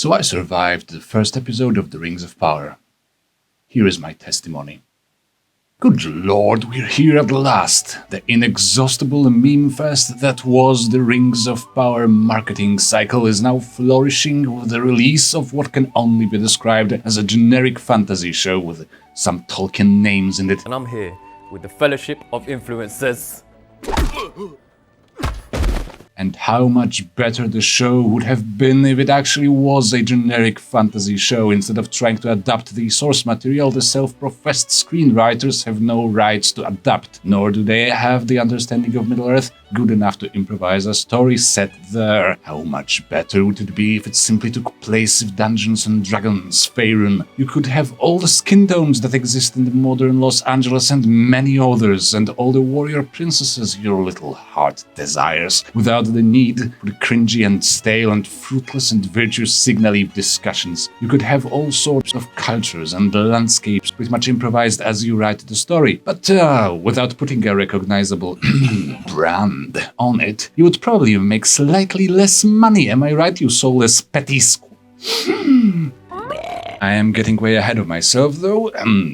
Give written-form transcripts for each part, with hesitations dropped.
So I survived the first episode of The Rings of Power. Here is my testimony. Good lord, we're here at last. The inexhaustible meme fest that was the Rings of Power marketing cycle is now flourishing with the release of what can only be described as a generic fantasy show with some Tolkien names in it. And I'm here with the Fellowship of Influencers. And how much better the show would have been if it actually was a generic fantasy show instead of trying to adapt the source material the self-professed screenwriters have no rights to adapt, nor do they have the understanding of Middle-earth good enough to improvise a story set there. How much better would it be if it simply took place in Dungeons and Dragons, Faerun? You could have all the skin tones that exist in the modern Los Angeles and many others, and all the warrior princesses your little heart desires, without the need for the cringy and stale and fruitless and virtue-signally discussions. You could have all sorts of cultures and landscapes pretty much improvised as you write the story, but without putting a recognizable brand on it, you would probably make slightly less money, am I right, you soulless petty I am getting way ahead of myself, though.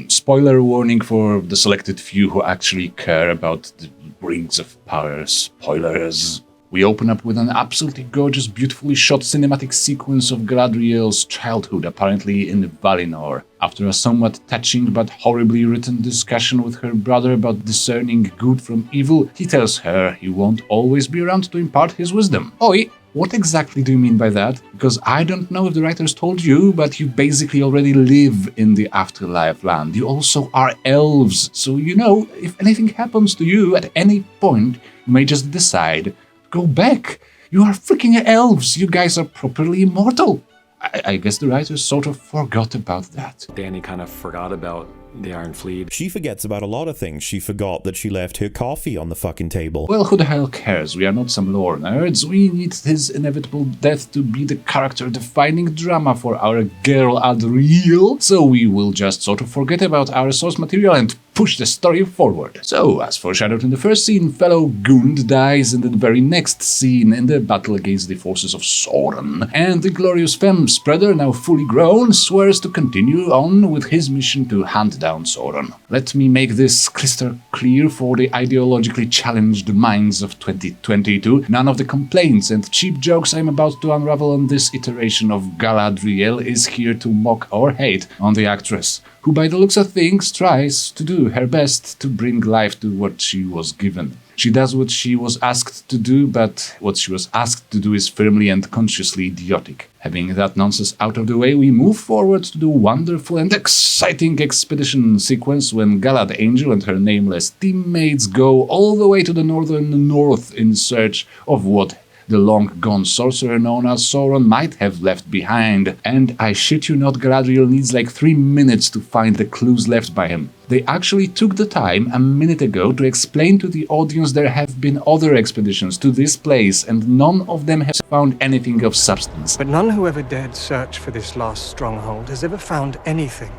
Spoiler warning for the selected few who actually care about the Rings of Power. Spoilers. We open up with an absolutely gorgeous, beautifully shot cinematic sequence of Galadriel's childhood, apparently in Valinor. After a somewhat touching but horribly written discussion with her brother about discerning good from evil, he tells her he won't always be around to impart his wisdom. Oi! What exactly do you mean by that? Because I don't know if the writers told you, but you basically already live in the afterlife land. You also are elves, so you know, if anything happens to you at any point, you may just decide, go back. You are freaking elves. You guys are properly immortal. I guess the writers sort of forgot about that. Dany kind of forgot about the Iron Fleet. She forgets about a lot of things. She forgot that she left her coffee on the fucking table. Well, who the hell cares? We are not some lore nerds. We need his inevitable death to be the character-defining drama for our Galadriel, so we will just sort of forget about our source material and push the story forward. So, as foreshadowed in the first scene, fellow Gund dies in the very next scene in the battle against the forces of Sauron, and the glorious femme spreader, now fully grown, swears to continue on with his mission to hunt down Sauron. Let me make this crystal clear for the ideologically challenged minds of 2022. None of the complaints and cheap jokes I'm about to unravel on this iteration of Galadriel is here to mock or hate on the actress, who by the looks of things tries to do her best to bring life to what she was given. She does what she was asked to do, but what she was asked to do is firmly and consciously idiotic. Having that nonsense out of the way, we move forward to the wonderful and exciting expedition sequence when Galadangel and her nameless teammates go all the way to the northern north in search of what the long-gone sorcerer known as Sauron might have left behind. And I shit you not, Galadriel needs like 3 minutes to find the clues left by him. They actually took the time a minute ago to explain to the audience there have been other expeditions to this place, and none of them have found anything of substance. But none who ever dared search for this last stronghold has ever found anything.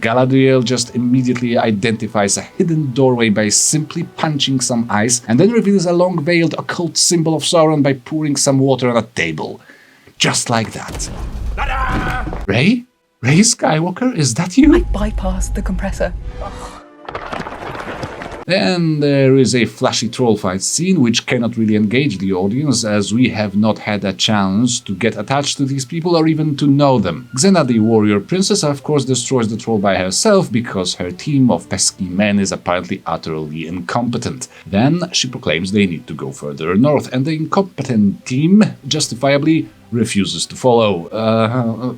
Galadriel just immediately identifies a hidden doorway by simply punching some ice, and then reveals a long-veiled occult symbol of Sauron by pouring some water on a table. Just like that. Rey? Rey Skywalker, is that you? I bypassed the compressor. Then there is a flashy troll fight scene which cannot really engage the audience, as we have not had a chance to get attached to these people or even to know them. Xena, the warrior princess, of course destroys the troll by herself because her team of pesky men is apparently utterly incompetent. Then she proclaims they need to go further north, and the incompetent team justifiably refuses to follow.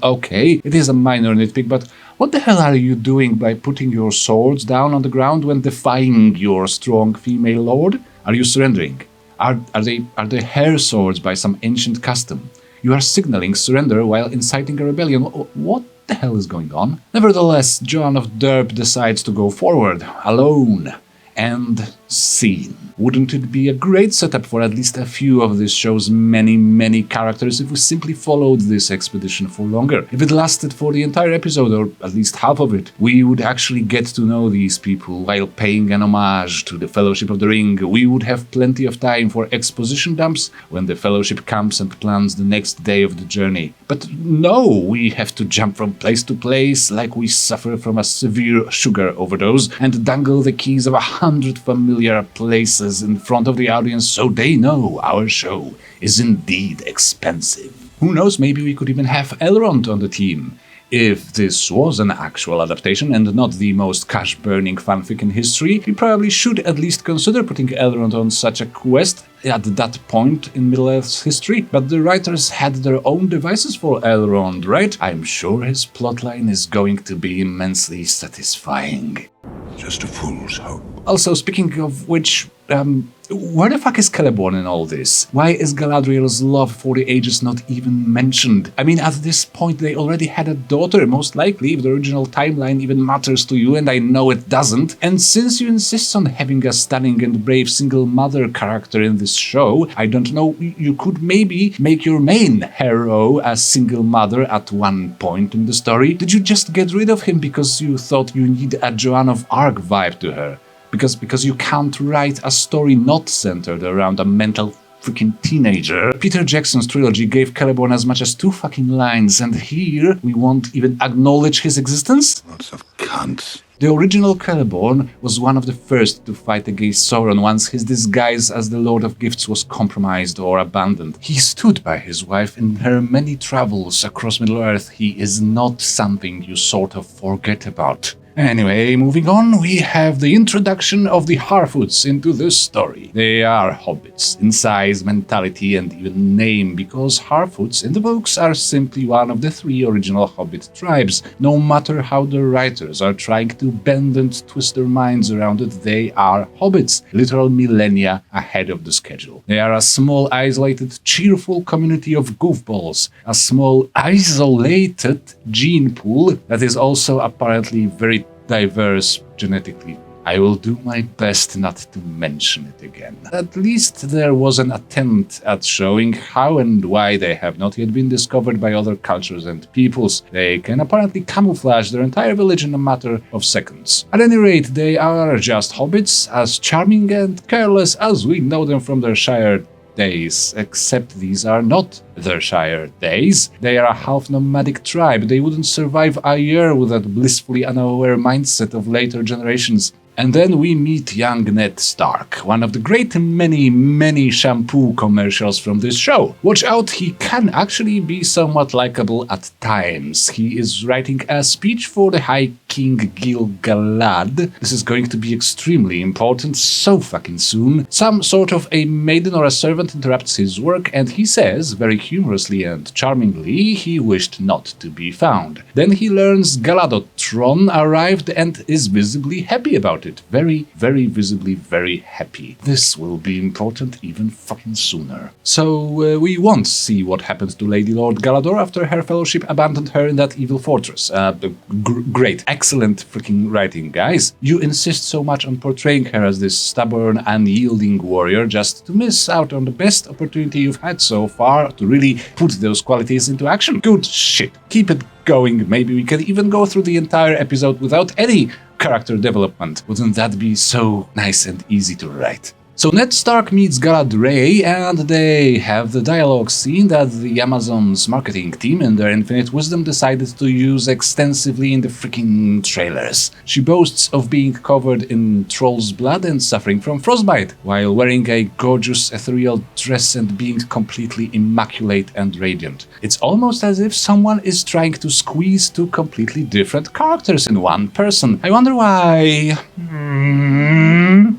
Okay, it is a minor nitpick, but what the hell are you doing by putting your swords down on the ground when defying your strong female lord? Are you surrendering? Are they hair swords by some ancient custom? You are signaling surrender while inciting a rebellion. What the hell is going on? Nevertheless, John of Derp decides to go forward, alone. And scene. Wouldn't it be a great setup for at least a few of this show's many characters if we simply followed this expedition for longer? If it lasted for the entire episode, or at least half of it, we would actually get to know these people while paying an homage to the Fellowship of the Ring. We would have plenty of time for exposition dumps when the Fellowship comes and plans the next day of the journey. But no, we have to jump from place to place like we suffer from a severe sugar overdose and dangle the keys of 100 familiar places in front of the audience so they know our show is indeed expensive. Who knows, maybe we could even have Elrond on the team. If this was an actual adaptation and not the most cash-burning fanfic in history, we probably should at least consider putting Elrond on such a quest at that point in Middle-earth's history. But the writers had their own devices for Elrond, right? I'm sure his plotline is going to be immensely satisfying. Just a fool's hope. Also, speaking of which, where the fuck is Celeborn in all this? Why is Galadriel's love for the ages not even mentioned? I mean, at this point they already had a daughter, most likely, if the original timeline even matters to you, and I know it doesn't. And since you insist on having a stunning and brave single mother character in this show, I don't know, you could maybe make your main hero a single mother at one point in the story. Did you just get rid of him because you thought you need a Joan of Arc vibe to her? Because you can't write a story not centered around a mental freaking teenager. Peter Jackson's trilogy gave Celeborn as much as 2 fucking lines, and here we won't even acknowledge his existence? Lots of cunts. The original Celeborn was one of the first to fight against Sauron once his disguise as the Lord of Gifts was compromised or abandoned. He stood by his wife in her many travels across Middle-earth. He is not something you sort of forget about. Anyway, moving on, we have the introduction of the Harfoots into this story. They are hobbits, in size, mentality, and even name, because Harfoots in the books are simply one of the 3 original hobbit tribes. No matter how the writers are trying to bend and twist their minds around it, they are hobbits, literal millennia ahead of the schedule. They are a small, isolated, cheerful community of goofballs, a small, isolated gene pool that is also apparently very diverse genetically. I will do my best not to mention it again. At least there was an attempt at showing how and why they have not yet been discovered by other cultures and peoples. They can apparently camouflage their entire village in a matter of seconds. At any rate, they are just hobbits, as charming and careless as we know them from their Shire days, except these are not their Shire days. They are a half-nomadic tribe. They wouldn't survive a year with that blissfully unaware mindset of later generations. And then we meet young Ned Stark, one of the great many shampoo commercials from this show. Watch out, he can actually be somewhat likable at times. He is writing a speech for the High King Gil-Galad. This is going to be extremely important so fucking soon. Some sort of a maiden or a servant interrupts his work, and he says, very humorously and charmingly, he wished not to be found. Then he learns Galadotron arrived and is visibly happy about it. Very visibly very happy. This will be important even fucking sooner. So we won't see what happened to Lady Lord Galador after her fellowship abandoned her in that evil fortress. Great, excellent freaking writing, guys. You insist so much on portraying her as this stubborn, unyielding warrior just to miss out on the best opportunity you've had so far to really put those qualities into action. Good shit. Keep it going. Maybe we can even go through the entire episode without any character development. Wouldn't that be so nice and easy to write? So Ned Stark meets Galadriel, and they have the dialogue scene that the Amazon's marketing team in their infinite wisdom decided to use extensively in the freaking trailers. She boasts of being covered in troll's blood and suffering from frostbite, while wearing a gorgeous ethereal dress and being completely immaculate and radiant. It's almost as if someone is trying to squeeze 2 completely different characters in one person. I wonder why.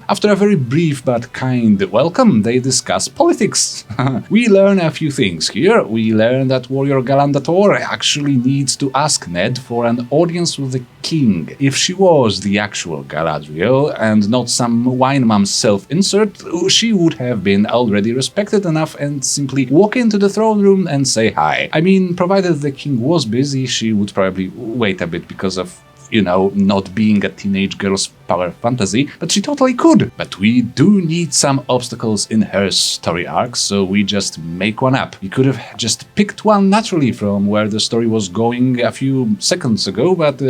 After a very brief but kind welcome, they discuss politics. We learn a few things here. We learn that warrior Galandator actually needs to ask Ned for an audience with the king. If she was the actual Galadriel and not some wine mom's self-insert, she would have been already respected enough and simply walk into the throne room and say hi. I mean, provided the king was busy, she would probably wait a bit because of not being a teenage girl's power fantasy, but she totally could. But we do need some obstacles in her story arc, so we just make one up. We could have just picked one naturally from where the story was going a few seconds ago, but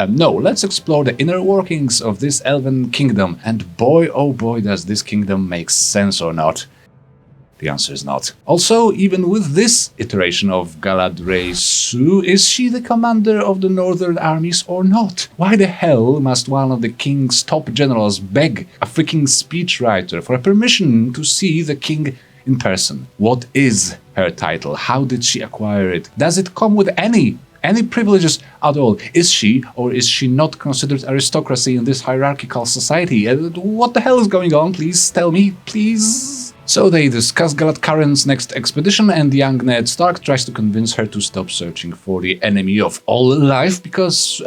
no, let's explore the inner workings of this elven kingdom, and boy oh boy does this kingdom make sense or not. The answer is not. Also, even with this iteration of Galadriel, is she the commander of the northern armies or not? Why the hell must one of the king's top generals beg a freaking speechwriter for permission to see the king in person? What is her title? How did she acquire it? Does it come with any privileges at all? Is she or is she not considered aristocracy in this hierarchical society? What the hell is going on? Please tell me, please. So they discuss Galadkaren's next expedition, and young Ned Stark tries to convince her to stop searching for the enemy of all life, because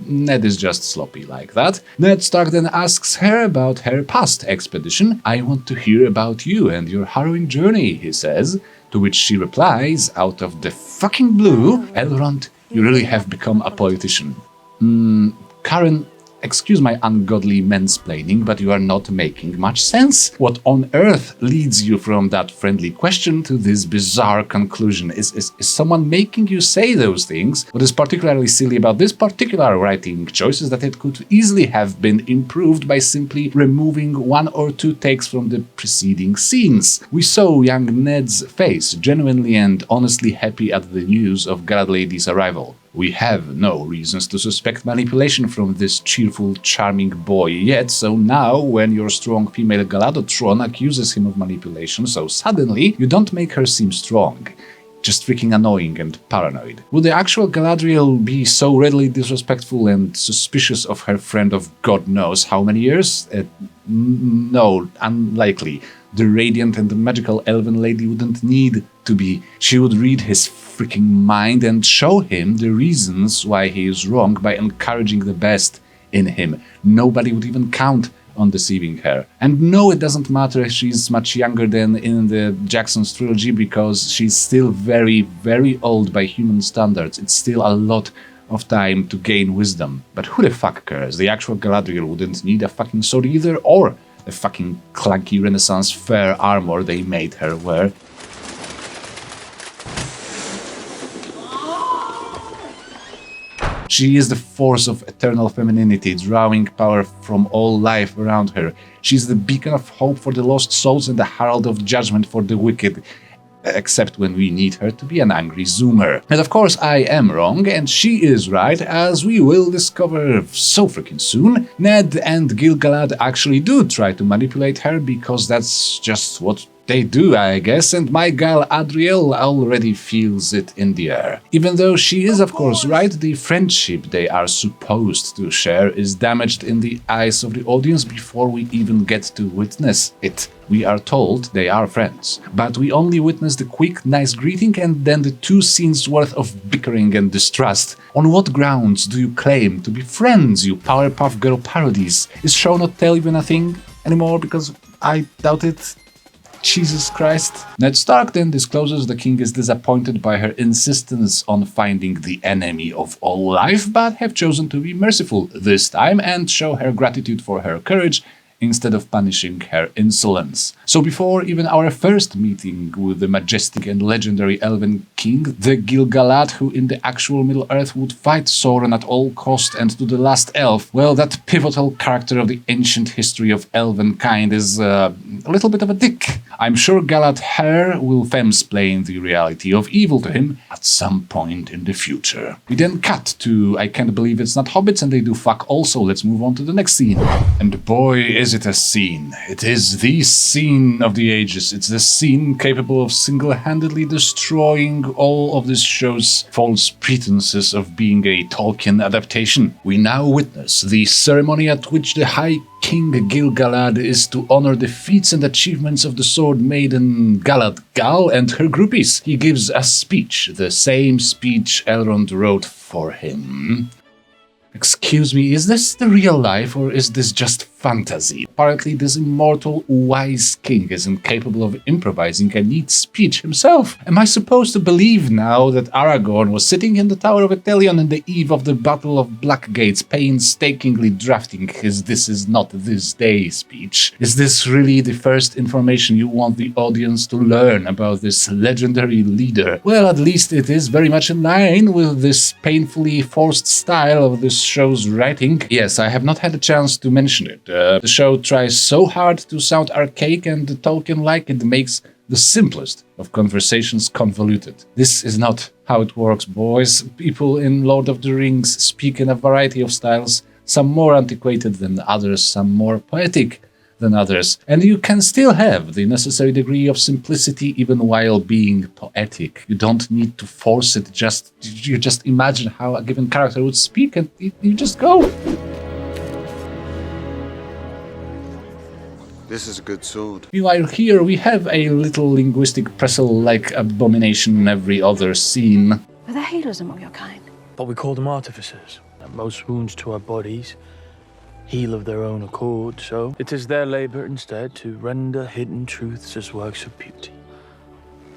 Ned is just sloppy like that. Ned Stark then asks her about her past expedition. "I want to hear about you and your harrowing journey," he says, to which she replies, out of the fucking blue, "Elrond, you really have become a politician." Karen, excuse my ungodly mansplaining, but you are not making much sense. What on earth leads you from that friendly question to this bizarre conclusion? Is someone making you say those things? What is particularly silly about this particular writing choice is that it could easily have been improved by simply removing one or two takes from the preceding scenes. We saw young Ned's face genuinely and honestly happy at the news of Galadriel's arrival. We have no reasons to suspect manipulation from this cheerful, charming boy yet, so now when your strong female Galadotron accuses him of manipulation so suddenly, you don't make her seem strong. Just freaking annoying and paranoid. Would the actual Galadriel be so readily disrespectful and suspicious of her friend of God knows how many years? No, unlikely. The radiant and magical elven lady wouldn't need to be. She would read his freaking mind and show him the reasons why he is wrong by encouraging the best in him. Nobody would even count on deceiving her. And no, it doesn't matter if she's much younger than in the Jackson's trilogy, because she's still very, very old by human standards. It's still a lot of time to gain wisdom. But who the fuck cares? The actual Galadriel wouldn't need a fucking sword either, or the fucking clunky Renaissance fair armor they made her wear. She is the force of eternal femininity, drawing power from all life around her. She's the beacon of hope for the lost souls and the herald of judgment for the wicked, except when we need her to be an angry zoomer. And of course I am wrong, and she is right, as we will discover so freaking soon. Ned and Gil-Galad actually do try to manipulate her, because that's just what they do, I guess, and my Galadriel already feels it in the air. Even though she is of course right, the friendship they are supposed to share is damaged in the eyes of the audience before we even get to witness it. We are told they are friends, but we only witness the quick, nice greeting and then the 2 scenes worth of bickering and distrust. On what grounds do you claim to be friends, you Powerpuff Girl parodies? Is show not tell even a thing anymore? Because I doubt it. Jesus Christ. Ned Stark then discloses the king is disappointed by her insistence on finding the enemy of all life, but have chosen to be merciful this time and show her gratitude for her courage instead of punishing her insolence. So before even our first meeting with the majestic and legendary elven king, the Gil-Galad who in the actual Middle-earth would fight Sauron at all cost and to the last elf, well, that pivotal character of the ancient history of elvenkind is a little bit of a dick. I'm sure Galadher will femsplain the reality of evil to him at some point in the future. We then cut to I can't believe it's not hobbits and they do fuck all, so let's move on to the next scene. And boy, is it a scene. It is the scene of the ages. It's the scene capable of single-handedly destroying all of this show's false pretenses of being a Tolkien adaptation. We now witness the ceremony at which the High King Gil-Galad is to honor the feats and achievements of the sword maiden Galadriel and her groupies. He gives a speech, the same speech Elrond wrote for him. Excuse me, is this the real life or is this just fantasy? Apparently this immortal, wise king is incapable of improvising a neat speech himself. Am I supposed to believe now that Aragorn was sitting in the Tower of Ithilien on the eve of the Battle of Blackgates, painstakingly drafting his "this is not this day" speech? Is this really the first information you want the audience to learn about this legendary leader? Well, at least it is very much in line with this painfully forced style of this show's writing. Yes, I have not had a chance to mention it. The show tries so hard to sound archaic and Tolkien-like it makes the simplest of conversations convoluted. This is not how it works, boys. People in Lord of the Rings speak in a variety of styles, some more antiquated than others, some more poetic than others, and you can still have the necessary degree of simplicity even while being poetic. You don't need to force it, you just imagine how a given character would speak and you just go. This is a good sword. Meanwhile, here we have a little linguistic pretzel-like abomination in every other scene. Were there healers among your kind? But we call them artificers. And most wounds to our bodies heal of their own accord, so it is their labor instead to render hidden truths as works of beauty.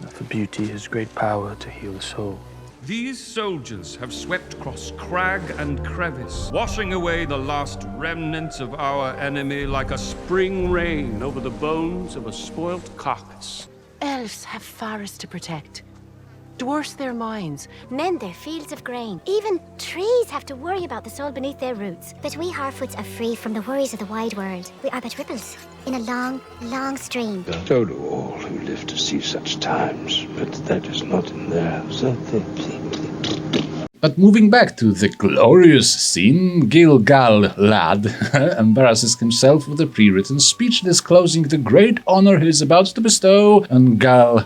For beauty has great power to heal the soul. These soldiers have swept across crag and crevice, washing away the last remnants of our enemy like a spring rain over the bones of a spoilt carcass. Elves have forests to protect. Dwarfs their mines. Men their fields of grain. Even trees have to worry about the soil beneath their roots. But we Harfoots are free from the worries of the wide world. We are but ripples in a long, long stream. So do all who live to see such times, but that is not in theirs. But moving back to the glorious scene, Gil-Galad embarrasses himself with a pre-written speech disclosing the great honor he is about to bestow on Galadriel.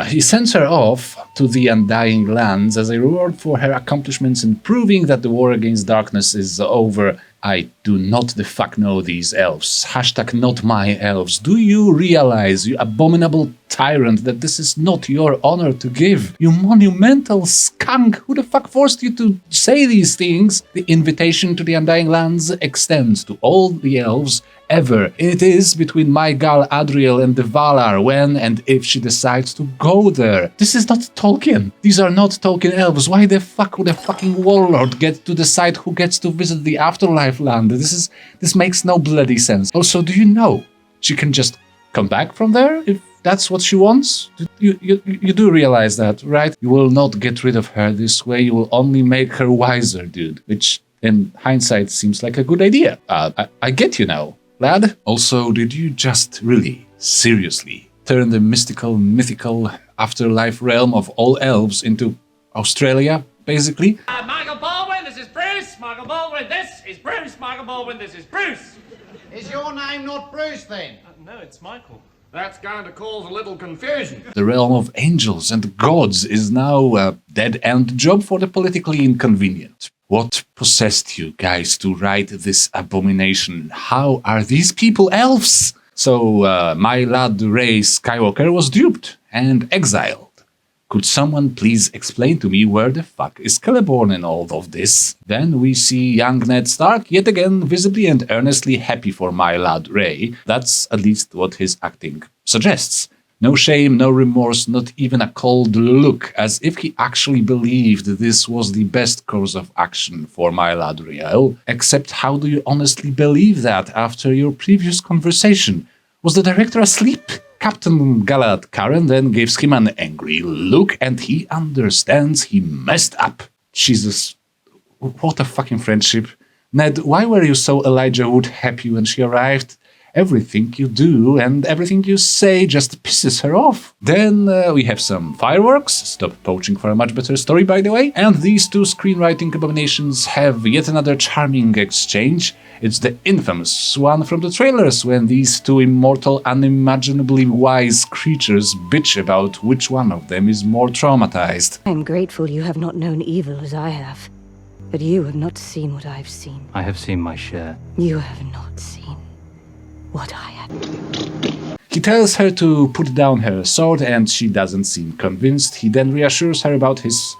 He sends her off to the Undying Lands as a reward for her accomplishments in proving that the war against darkness is over. I do not the fuck know these elves. Hashtag not my elves. Do you realize, you abominable tyrant, that this is not your honor to give? You monumental skunk! Who the fuck forced you to say these things? The invitation to the Undying Lands extends to all the elves ever. It is between my Galadriel and the Valar when and if she decides to go there. This is not Tolkien. These are not Tolkien elves. Why the fuck would a fucking warlord get to decide who gets to visit the afterlife land? This makes no bloody sense. Also, do you know she can just come back from there if that's what she wants? You do realize that, right? You will not get rid of her this way. You will only make her wiser, dude. Which, in hindsight, seems like a good idea. I get you now, lad. Also, did you just really, seriously, turn the mythical afterlife realm of all elves into Australia, basically? Michael Baldwin, this is Bruce. Michael Baldwin, this is Bruce. Michael Baldwin, this is Bruce. Is your name not Bruce, then? No, it's Michael. That's going to cause a little confusion. The realm of angels and gods is now a dead-end job for the politically inconvenient. What possessed you guys to write this abomination? How are these people elves? So, my lad Rey Skywalker was duped and exiled. Could someone please explain to me where the fuck is Celeborn in all of this? Then we see young Ned Stark yet again visibly and earnestly happy for my lad Rey. That's at least what his acting suggests. No shame, no remorse, not even a cold look, as if he actually believed this was the best course of action for my lad Riel. Except how do you honestly believe that after your previous conversation? Was the director asleep? Captain Galad Karen then gives him an angry look and he understands he messed up. Jesus, what a fucking friendship. Ned, why were you so Elijah Wood happy when she arrived? Everything you do and everything you say just pisses her off. Then we have some fireworks. Stop poaching for a much better story, by the way. And these two screenwriting abominations have yet another charming exchange. It's the infamous one from the trailers, when these two immortal, unimaginably wise creatures bitch about which one of them is more traumatized. I'm grateful you have not known evil as I have. But you have not seen what I've seen. I have seen my share. You have not seen what I have. He tells her to put down her sword and she doesn't seem convinced. He then reassures her about his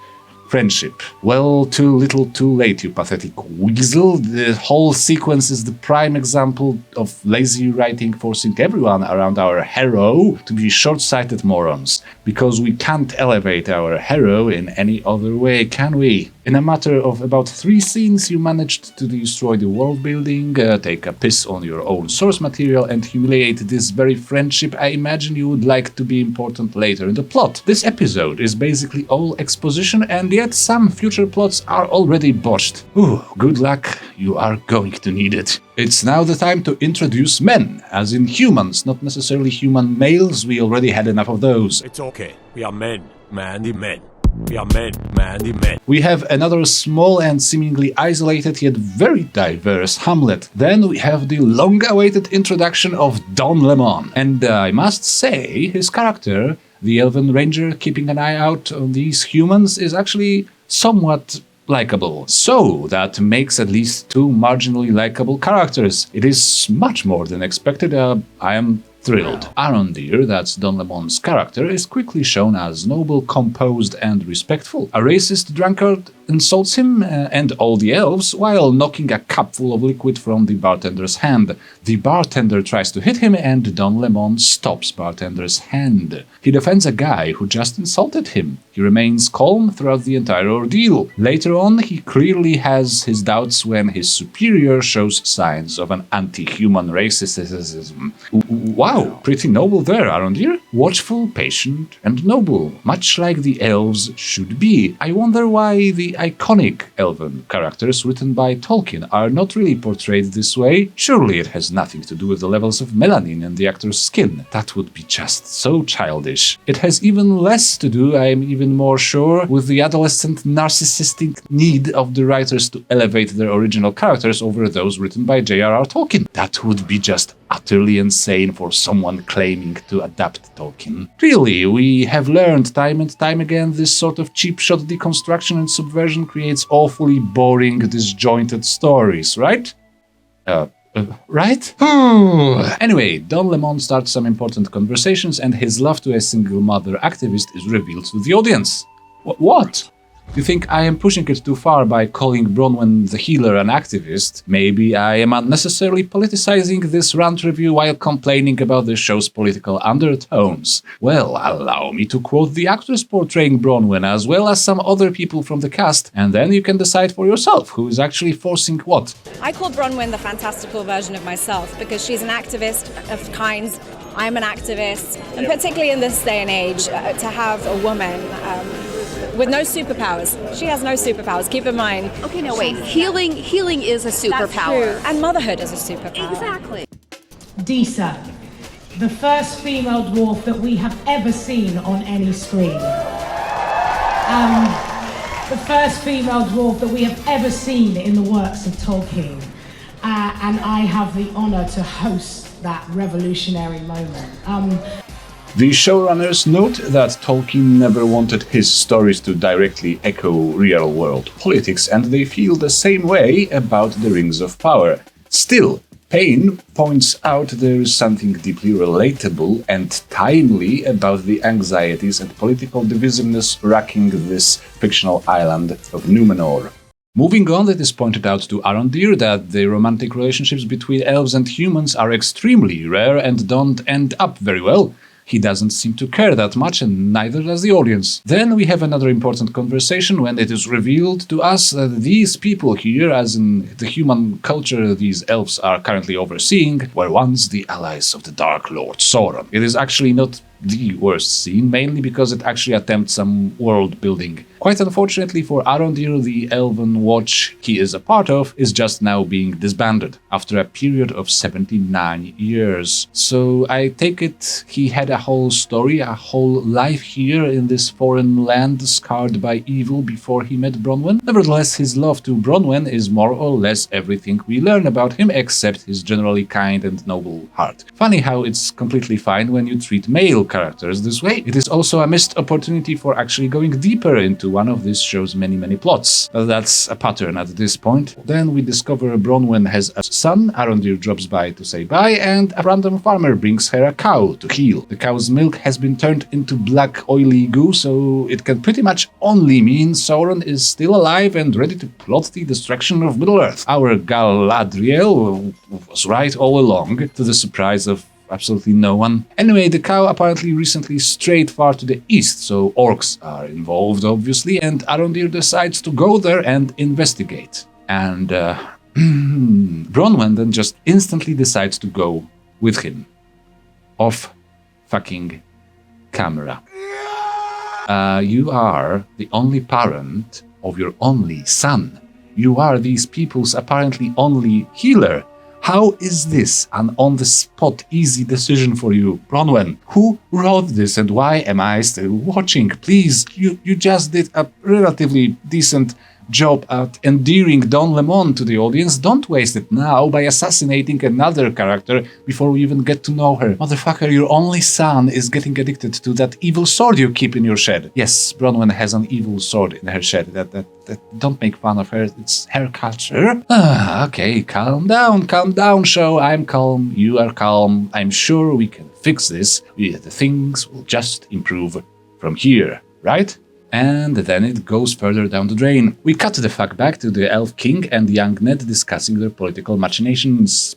Friendship. Well, too little too late, you pathetic weasel. The whole sequence is the prime example of lazy writing forcing everyone around our hero to be short-sighted morons. Because we can't elevate our hero in any other way, can we? In a matter of about 3 scenes, you managed to destroy the world building, take a piss on your own source material, and humiliate this very friendship I imagine you would like to be important later in the plot. This episode is basically all exposition, and yet some future plots are already botched. Ooh, good luck, you are going to need it. It's now the time to introduce men, as in humans, not necessarily human males, we already had enough of those. It's okay. We are men. Manly men. We are men. Manly men. We have another small and seemingly isolated yet very diverse Hamlet. Then we have the long-awaited introduction of Don Lemon. And I must say, his character, the Elven Ranger keeping an eye out on these humans, is actually somewhat likable. So that makes at least 2 marginally likable characters. It is much more than expected. I am thrilled. Arondir, that's Don Lemon's character, is quickly shown as noble, composed, and respectful. A racist drunkard insults him and all the elves while knocking a cup full of liquid from the bartender's hand. The bartender tries to hit him and Don Lemon stops bartender's hand. He defends a guy who just insulted him. He remains calm throughout the entire ordeal. Later on, he clearly has his doubts when his superior shows signs of an anti-human racism. Wow, pretty noble there, Arondir. Watchful, patient, and noble, much like the elves should be. I wonder why the iconic elven characters written by Tolkien are not really portrayed this way. Surely it has nothing to do with the levels of melanin in the actor's skin. That would be just so childish. It has even less to do, I am even more sure, with the adolescent narcissistic need of the writers to elevate their original characters over those written by J.R.R. Tolkien. That would be just utterly insane for someone claiming to adapt Tolkien. Really, we have learned time and time again this sort of cheap-shot deconstruction and subversion creates awfully boring, disjointed stories, right? Right? Anyway, Don Lemon starts some important conversations and his love to a single mother activist is revealed to the audience. What? You think I am pushing it too far by calling Bronwyn the healer an activist? Maybe I am unnecessarily politicizing this Rant-a-View while complaining about the show's political undertones. Well, allow me to quote the actress portraying Bronwyn as well as some other people from the cast, and then you can decide for yourself who is actually forcing what. I call Bronwyn the fantastical version of myself because she's an activist of kinds. I'm an activist, and particularly in this day and age, to have a woman with no superpowers. She has no superpowers, keep in mind. Okay, no, wait. Healing is a superpower. That's true. And motherhood is a superpower. Exactly. Disa, the first female dwarf that we have ever seen on any screen. The first female dwarf that we have ever seen in the works of Tolkien. And I have the honor to host that revolutionary moment. The showrunners note that Tolkien never wanted his stories to directly echo real-world politics, and they feel the same way about the Rings of Power. Still, Payne points out there is something deeply relatable and timely about the anxieties and political divisiveness racking this fictional island of Numenor. Moving on, it is pointed out to Arondir that the romantic relationships between elves and humans are extremely rare and don't end up very well. He doesn't seem to care that much, and neither does the audience. Then we have another important conversation when it is revealed to us that these people here, as in the human culture these elves are currently overseeing, were once the allies of the Dark Lord Sauron. It is actually not the worst scene, mainly because it actually attempts some world building. Quite unfortunately for Arondir, the Elven Watch he is a part of is just now being disbanded after a period of 79 years. So I take it he had a whole story, a whole life here in this foreign land scarred by evil before he met Bronwyn. Nevertheless, his love to Bronwyn is more or less everything we learn about him except his generally kind and noble heart. Funny how it's completely fine when you treat male characters this way. It is also a missed opportunity for actually going deeper into one of this show's many plots. That's a pattern at this point. Then we discover Bronwyn has a son, Arondir drops by to say bye, and a random farmer brings her a cow to heal. The cow's milk has been turned into black oily goo, so it can pretty much only mean Sauron is still alive and ready to plot the destruction of Middle-earth. Our Galadriel was right all along, to the surprise of absolutely no one. Anyway, the cow apparently recently strayed far to the east, so orcs are involved obviously, and Arondir decides to go there and investigate. And Bronwyn then just instantly decides to go with him. Off fucking camera. You are the only parent of your only son. You are these people's apparently only healer. How is this an on-the-spot easy decision for you, Bronwyn? Who wrote this and why am I still watching? Please, you just did a relatively decent job at endearing Don Lemon to the audience. Don't waste it now by assassinating another character before we even get to know her. Motherfucker, your only son is getting addicted to that evil sword you keep in your shed. Yes, Bronwyn has an evil sword in her shed. Don't make fun of her. It's her culture. Okay, calm down, show. I'm calm, you are calm. I'm sure we can fix this. The things will just improve from here, right? And then it goes further down the drain. We cut the fuck back to the Elf King and young Ned discussing their political machinations,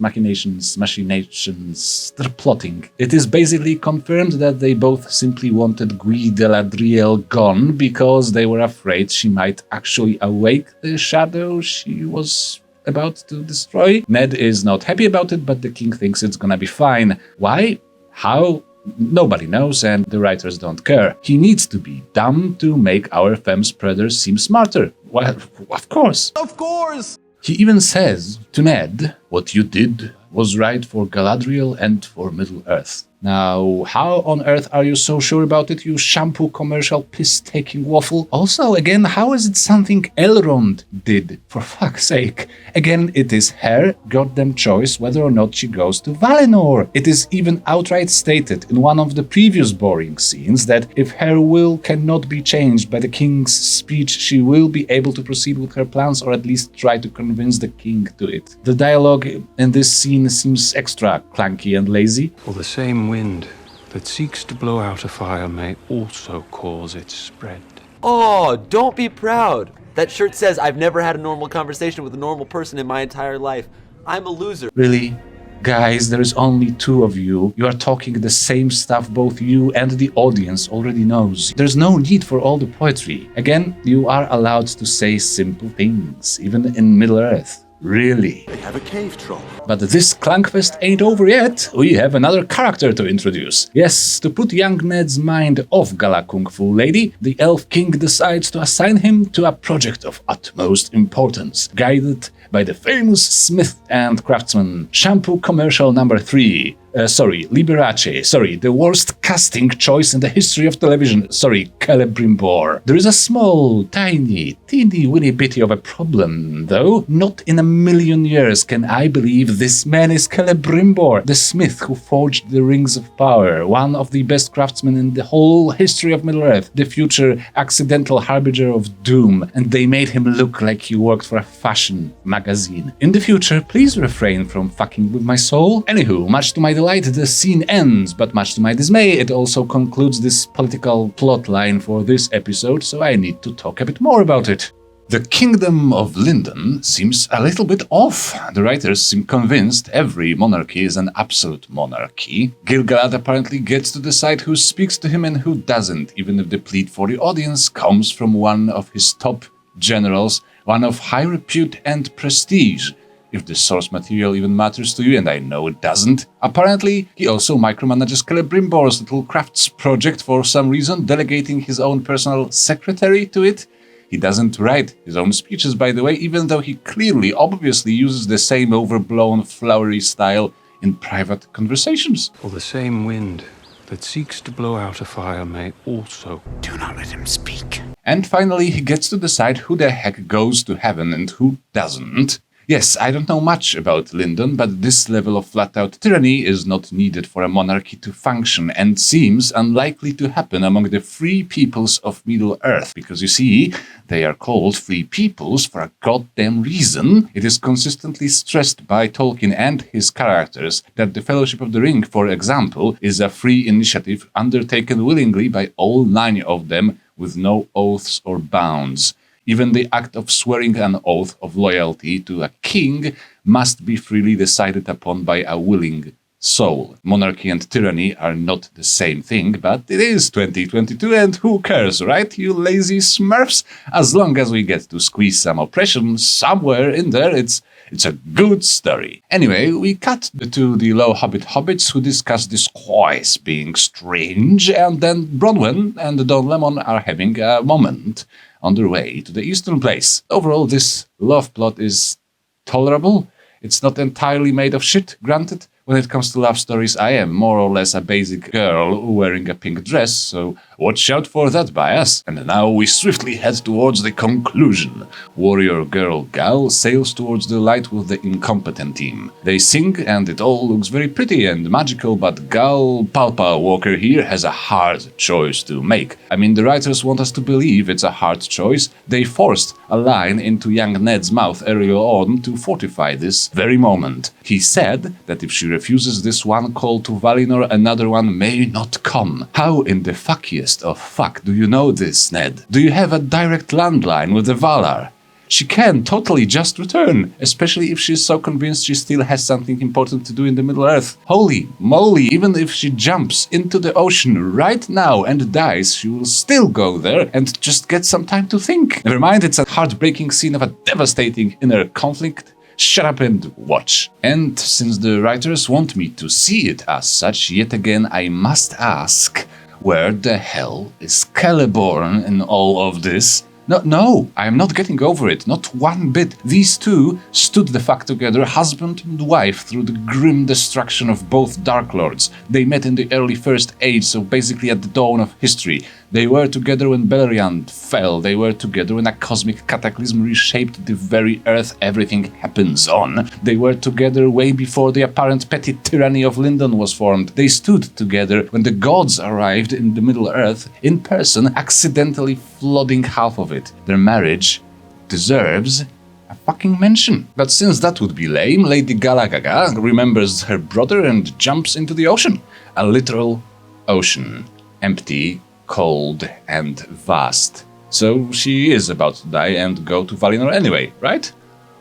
their plotting. It is basically confirmed that they both simply wanted Galadriel gone because they were afraid she might actually awake the shadow she was about to destroy. Ned is not happy about it, but the king thinks it's gonna be fine. Why? How? Nobody knows, and the writers don't care. He needs to be dumb to make our femme spreaders seem smarter. Well, of course. Of course! He even says to Ned, what you did was right for Galadriel and for Middle-earth. Now, how on earth are you so sure about it, you shampoo commercial piss-taking waffle? Also, again, how is it something Elrond did? For fuck's sake. Again, it is her goddamn choice whether or not she goes to Valinor. It is even outright stated in one of the previous boring scenes that if her will cannot be changed by the king's speech, she will be able to proceed with her plans or at least try to convince the king to it. The dialogue in this scene seems extra clunky and lazy. For the same wind that seeks to blow out a fire may also cause its spread. Oh, don't be proud. That shirt says I've never had a normal conversation with a normal person in my entire life. I'm a loser. Really? Guys, there's only two of you. You are talking the same stuff both you and the audience already knows. There's no need for all the poetry. Again, you are allowed to say simple things, even in Middle-earth. Really? They have a cave troll. But this Clunkfest ain't over yet. We have another character to introduce. Yes, to put young Ned's mind off Gala Kung Fu Lady, the Elf King decides to assign him to a project of utmost importance, guided by the famous smith and craftsman. Shampoo commercial number 3. Liberace. The worst casting choice in the history of television. Celebrimbor. There is a small, teeny weeny bitty of a problem, though. Not in a million years can I believe this man is Celebrimbor, the smith who forged the Rings of Power, one of the best craftsmen in the whole history of Middle-earth, the future accidental harbinger of doom, and they made him look like he worked for a fashion magazine. In the future, please refrain from fucking with my soul. Anywho, much to my delight, the scene ends, but much to my dismay, it also concludes this political plotline for this episode, so I need to talk a bit more about it. The kingdom of Linden seems a little bit off. The writers seem convinced every monarchy is an absolute monarchy. Gil-Galad apparently gets to decide who speaks to him and who doesn't, even if the plead for the audience comes from one of his top generals, one of high repute and prestige. If the source material even matters to you, and I know it doesn't. Apparently, he also micromanages Celebrimbor's little crafts project for some reason, delegating his own personal secretary to it. He doesn't write his own speeches, by the way, even though he clearly, obviously uses the same overblown, flowery style in private conversations. For the same wind that seeks to blow out a fire may also... Do not let him speak. And finally, he gets to decide who the heck goes to heaven and who doesn't. Yes, I don't know much about Lindon, but this level of flat-out tyranny is not needed for a monarchy to function and seems unlikely to happen among the free peoples of Middle-earth, because you see, they are called free peoples for a goddamn reason. It is consistently stressed by Tolkien and his characters that the Fellowship of the Ring, for example, is a free initiative undertaken willingly by all 9 of them with no oaths or bounds. Even the act of swearing an oath of loyalty to a king must be freely decided upon by a willing soul. Monarchy and tyranny are not the same thing, but it is 2022 and who cares, right, you lazy smurfs? As long as we get to squeeze some oppression somewhere in there, it's a good story. Anyway, we cut to the low hobbits who discuss this choice being strange, and then Bronwyn and Don Lemon are having a moment on their way to the Eastern Place. Overall, this love plot is tolerable. It's not entirely made of shit, granted. When it comes to love stories, I am more or less a basic girl wearing a pink dress, so watch out for that bias. And now we swiftly head towards the conclusion. Warrior girl Gal sails towards the light with the incompetent team. They sing and it all looks very pretty and magical, but Gal Palpa Walker here has a hard choice to make. I mean, the writers want us to believe it's a hard choice. They forced a line into young Ned's mouth earlier on to fortify this very moment. He said that if she refuses this one call to Valinor, another one may not come. How in the fuckiest of fuck do you know this, Ned? Do you have a direct landline with the Valar? She can totally just return, especially if she's so convinced she still has something important to do in the Middle-earth. Holy moly, even if she jumps into the ocean right now and dies, she will still go there and just get some time to think. Never mind, it's a heartbreaking scene of a devastating inner conflict. Shut up and watch. And since the writers want me to see it as such, yet again I must ask, where the hell is Celeborn in all of this? No, I am not getting over it, not one bit. These two stood the fuck together, husband and wife, through the grim destruction of both Dark Lords. They met in the early First Age, so basically at the dawn of history. They were together when Beleriand fell. They were together when a cosmic cataclysm reshaped the very earth everything happens on. They were together way before the apparent petty tyranny of Linden was formed. They stood together when the gods arrived in the Middle-earth in person, accidentally flooding half of it. Their marriage deserves a fucking mention. But since that would be lame, Lady Galagaga remembers her brother and jumps into the ocean. A literal ocean. Empty, cold, and vast. So she is about to die and go to Valinor anyway, right?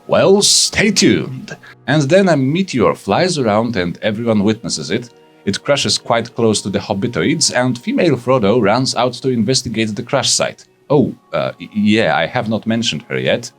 Well, stay tuned. And then a meteor flies around and everyone witnesses it. It crashes quite close to the Hobbitoids, and female Frodo runs out to investigate the crash site. Oh, yeah, I have not mentioned her yet.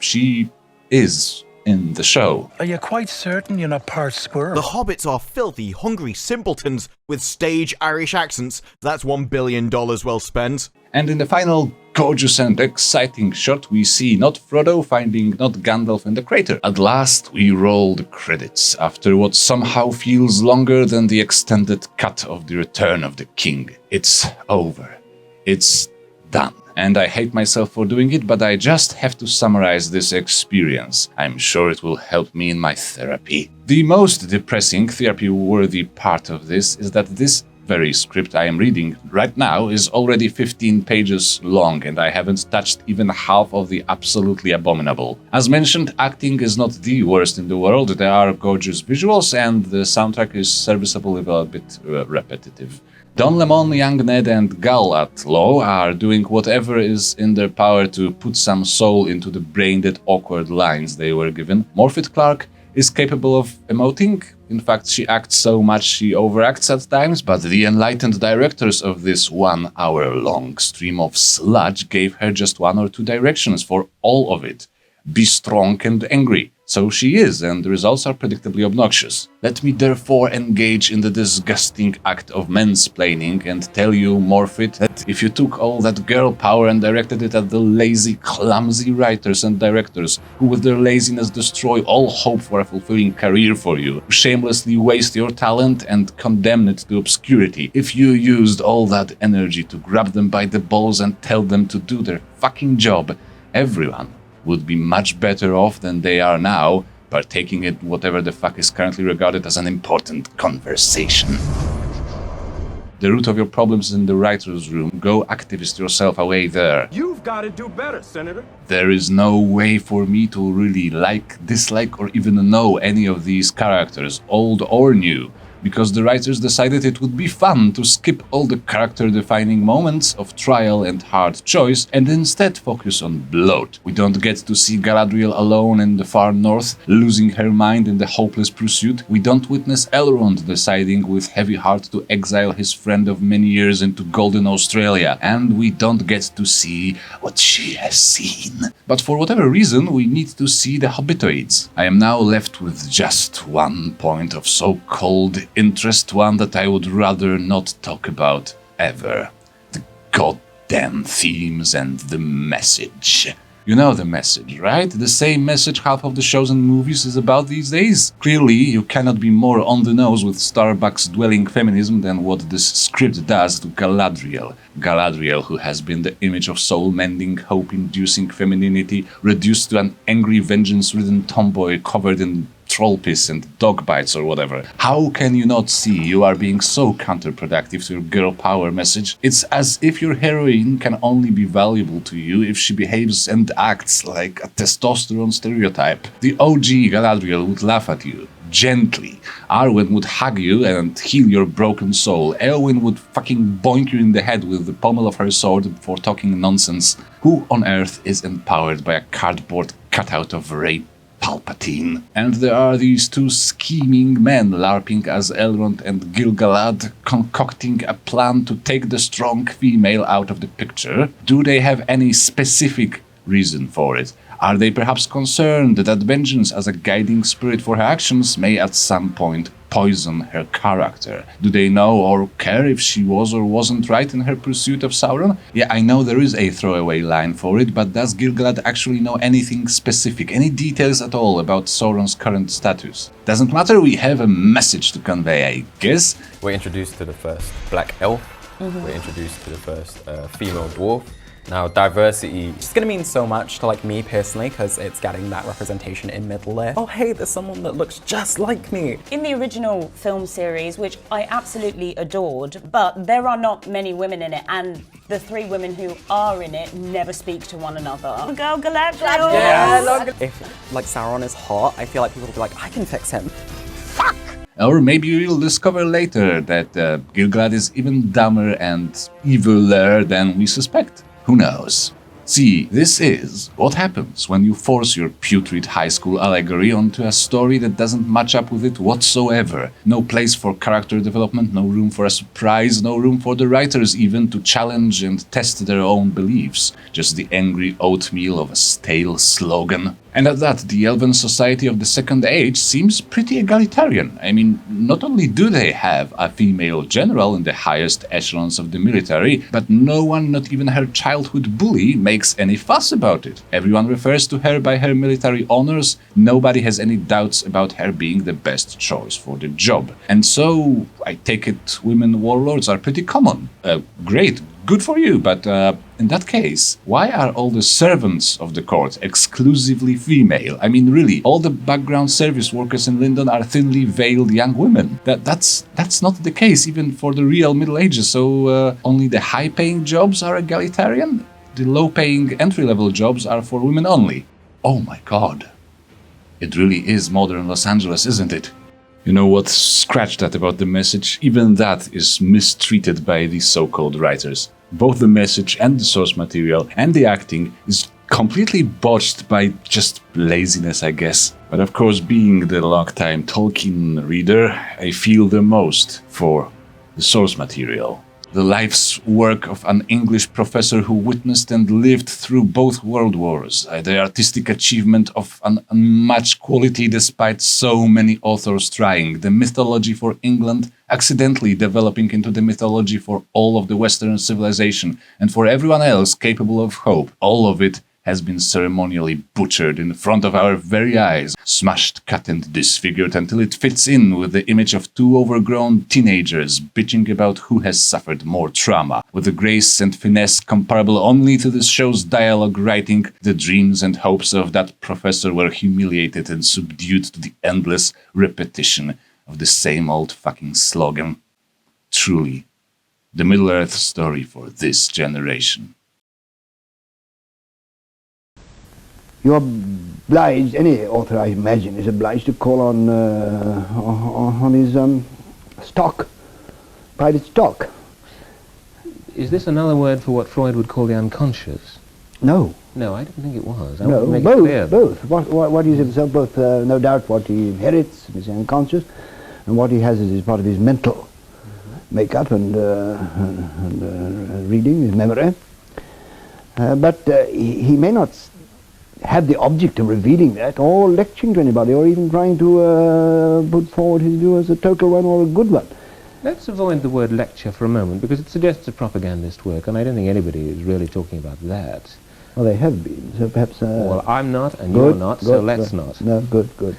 She is in the show. Are you quite certain you're not part squirrel? The hobbits are filthy, hungry simpletons with stage Irish accents. That's $1 billion well spent. And in the final gorgeous and exciting shot, we see not Frodo finding not Gandalf in the crater. At last, we roll the credits, after what somehow feels longer than the extended cut of the Return of the King. It's over. It's done. And I hate myself for doing it, but I just have to summarize this experience. I'm sure it will help me in my therapy. The most depressing, therapy-worthy part of this is that this very script I am reading right now is already 15 pages long, and I haven't touched even half of the absolutely abominable. As mentioned, acting is not the worst in the world. There are gorgeous visuals, and the soundtrack is serviceable if a bit repetitive. Don Lemon, young Ned, and Gal at Law are doing whatever is in their power to put some soul into the brain-dead awkward lines they were given. Morphet Clark is capable of emoting. In fact, she acts so much she overacts at times, but the enlightened directors of this 1 hour-long stream of sludge gave her just 1 or 2 directions for all of it. Be strong and angry. So she is, and the results are predictably obnoxious. Let me therefore engage in the disgusting act of mansplaining and tell you, Morphet, that if you took all that girl power and directed it at the lazy, clumsy writers and directors who with their laziness destroy all hope for a fulfilling career for you, shamelessly waste your talent and condemn it to obscurity, if you used all that energy to grab them by the balls and tell them to do their fucking job, everyone would be much better off than they are now, partaking in whatever the fuck is currently regarded as an important conversation. The root of your problems is in the writer's room. Go activist yourself away there. You've got to do better, Senator. There is no way for me to really like, dislike, or even know any of these characters, old or new, because the writers decided it would be fun to skip all the character-defining moments of trial and hard choice and instead focus on bloat. We don't get to see Galadriel alone in the far north, losing her mind in the hopeless pursuit. We don't witness Elrond deciding with heavy heart to exile his friend of many years into Golden Australia. And we don't get to see what she has seen. But for whatever reason, we need to see the Hobbitoids. I am now left with just one point of so-called interest, one that I would rather not talk about ever. The goddamn themes and the message. You know the message, right? The same message half of the shows and movies is about these days. Clearly, you cannot be more on the nose with Starbucks-dwelling feminism than what this script does to Galadriel. Galadriel, who has been the image of soul-mending, hope-inducing femininity, reduced to an angry, vengeance-ridden tomboy covered in troll piss and dog bites or whatever. How can you not see you are being so counterproductive to your girl power message? It's as if your heroine can only be valuable to you if she behaves and acts like a testosterone stereotype. The OG Galadriel would laugh at you. Gently. Arwen would hug you and heal your broken soul. Eowyn would fucking boink you in the head with the pommel of her sword for talking nonsense. Who on earth is empowered by a cardboard cutout of Rey Palpatine? And there are these two scheming men LARPing as Elrond and Gil-Galad, concocting a plan to take the strong female out of the picture. Do they have any specific reason for it? Are they perhaps concerned that vengeance as a guiding spirit for her actions may at some point poison her character? Do they know or care if she was or wasn't right in her pursuit of Sauron? Yeah, I know there is a throwaway line for it, but does Gil-Galad actually know anything specific, any details at all about Sauron's current status? Doesn't matter, we have a message to convey, I guess. We're introduced to the first black elf. We're introduced to the first female dwarf. Now, diversity is going to mean so much to like me personally because it's getting that representation in Middle-earth. Oh, hey, there's someone that looks just like me. In the original film series, which I absolutely adored, but there are not many women in it, and the three women who are in it never speak to one another. Girl, Galadriel. Yeah, if like Sauron is hot, I feel like people will be like, I can fix him. Fuck! Or maybe we'll discover later that Gil-Galad is even dumber and eviler than we suspect. Who knows? See, this is what happens when you force your putrid high school allegory onto a story that doesn't match up with it whatsoever. No place for character development, no room for a surprise, no room for the writers even to challenge and test their own beliefs. Just the angry oatmeal of a stale slogan. And at that, the Elven society of the Second Age seems pretty egalitarian. I mean, not only do they have a female general in the highest echelons of the military, but no one, not even her childhood bully, makes any fuss about it. Everyone refers to her by her military honors. Nobody has any doubts about her being the best choice for the job. And so, I take it women warlords are pretty common. Great. Good for you, but in that case, why are all the servants of the court exclusively female? I mean, really, all the background service workers in Lindon are thinly veiled young women. That's not the case even for the real Middle Ages, so only the high-paying jobs are egalitarian? The low-paying entry-level jobs are for women only. Oh my god. It really is modern Los Angeles, isn't it? You know what? Scratch that about the message. Even that is mistreated by these so-called writers. Both the message and the source material and the acting is completely botched by just laziness, I guess. But of course, being the long-time Tolkien reader, I feel the most for the source material. The life's work of an English professor who witnessed and lived through both world wars. The artistic achievement of an unmatched quality despite so many authors trying. The mythology for England accidentally developing into the mythology for all of the Western civilization and for everyone else capable of hope. All of it has been ceremonially butchered in front of our very eyes, smashed, cut and disfigured until it fits in with the image of two overgrown teenagers bitching about who has suffered more trauma, with a grace and finesse comparable only to the show's dialogue writing. The dreams and hopes of that professor were humiliated and subdued to the endless repetition of the same old fucking slogan. Truly, the Middle-earth story for this generation. You are obliged, any author I imagine, is obliged to call on his stock, private stock. Is this another word for what Freud would call the unconscious? No. No, I didn't think it was. No, both. What is himself, both, no doubt, what he inherits, his unconscious, and what he has as part of his mental makeup and reading, his memory. But he may not have the object of revealing that, or lecturing to anybody, or even trying to put forward his view as a total one or a good one. Let's avoid the word lecture for a moment, because it suggests a propagandist work, and I don't think anybody is really talking about that. Well, they have been, so perhaps... well, I'm not, and you're not, so let's not. No, good.